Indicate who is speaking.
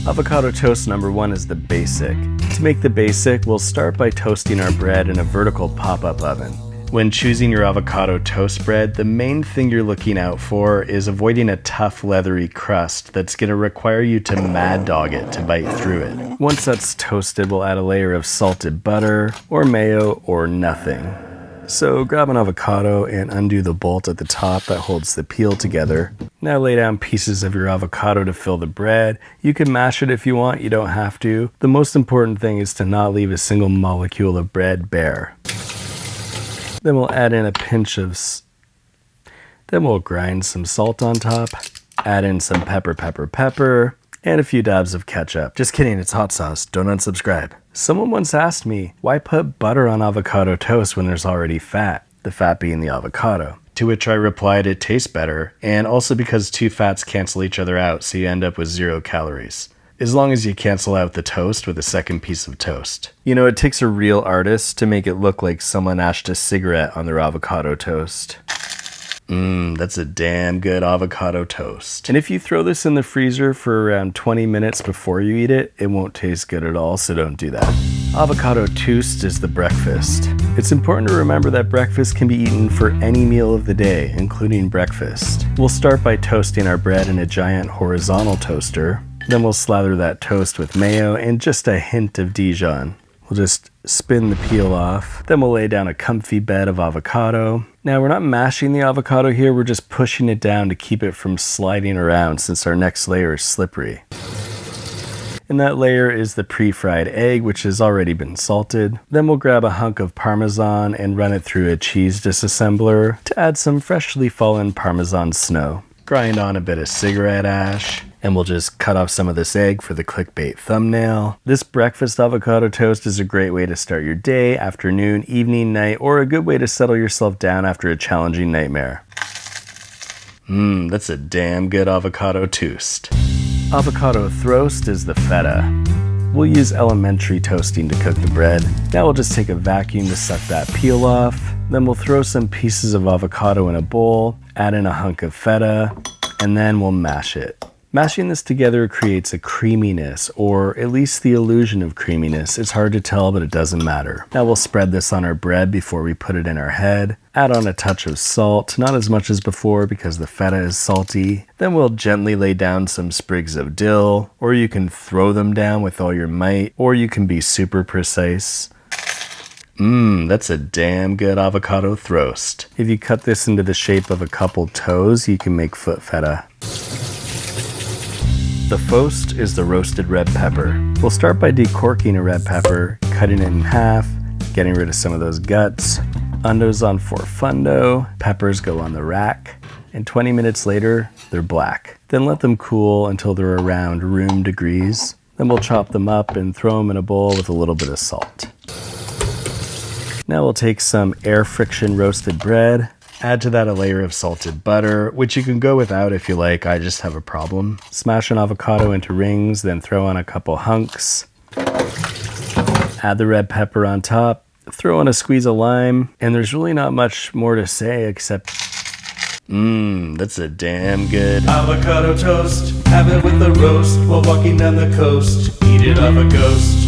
Speaker 1: Avocado toast number 1 is the basic. To make the basic, we'll start by toasting our bread in a vertical pop-up oven. When choosing your avocado toast bread, the main thing you're looking out for is avoiding a tough, leathery crust that's going to require you to mad dog it to bite through it. Once that's toasted, we'll add a layer of salted butter, or mayo, or nothing. So grab an avocado and undo the bolt at the top that holds the peel together. Now lay down pieces of your avocado to fill the bread. You can mash it if you want, you don't have to. The most important thing is to not leave a single molecule of bread bare. Then we'll add in a pinch of then we'll grind some salt on top, add in some pepper, and a few dabs of ketchup. Just kidding, it's hot sauce, don't unsubscribe. Someone once asked me, why put butter on avocado toast when there's already fat? The fat being the avocado. To which I replied, it tastes better, and also because two fats cancel each other out, so you end up with 0 calories. As long as you cancel out the toast with a second piece of toast. You know, it takes a real artist to make it look like someone ashed a cigarette on their avocado toast. That's a damn good avocado toast. And if you throw this in the freezer for around 20 minutes before you eat it, it won't taste good at all, so don't do that. Avocado TWOST is the breakfast. It's important to remember that breakfast can be eaten for any meal of the day, including breakfast. We'll start by toasting our bread in a giant horizontal toaster. Then we'll slather that toast with mayo and just a hint of Dijon. We'll just spin the peel off. Then we'll lay down a comfy bed of avocado. Now we're not mashing the avocado here, we're just pushing it down to keep it from sliding around since our next layer is slippery. And that layer is the pre-fried egg, which has already been salted. Then we'll grab a hunk of Parmesan and run it through a cheese disassembler to add some freshly fallen Parmesan snow. Grind on a bit of cigarette ash, and we'll just cut off some of this egg for the clickbait thumbnail. This breakfast avocado toast is a great way to start your day, afternoon, evening, night, or a good way to settle yourself down after a challenging nightmare. That's a damn good avocado toast. Avocado THROAST is the feta. We'll use elementary toasting to cook the bread. Now we'll just take a vacuum to suck that peel off. Then we'll throw some pieces of avocado in a bowl, add in a hunk of feta, and then we'll mash it. Mashing this together creates a creaminess, or at least the illusion of creaminess. It's hard to tell, but it doesn't matter. Now we'll spread this on our bread before we put it in our head. Add on a touch of salt, not as much as before because the feta is salty. Then we'll gently lay down some sprigs of dill, or you can throw them down with all your might, or you can be super precise. That's a damn good avocado THROAST. If you cut this into the shape of a couple toes, you can make foot feta. The FOUST is the roasted red pepper. We'll start by decorking a red pepper, cutting it in half, getting rid of some of those guts. Undo's on for fundo, peppers go on the rack, and 20 minutes later, they're black. Then let them cool until they're around room degrees. Then we'll chop them up and throw them in a bowl with a little bit of salt. Now we'll take some air friction roasted bread, add to that a layer of salted butter, which you can go without if you like, I just have a problem. Smash an avocado into rings, then throw on a couple hunks. Add the red pepper on top, throw on a squeeze of lime, and there's really not much more to say except that's a damn good avocado toast. Have it with a roast while walking down the coast. Eat it off a ghost.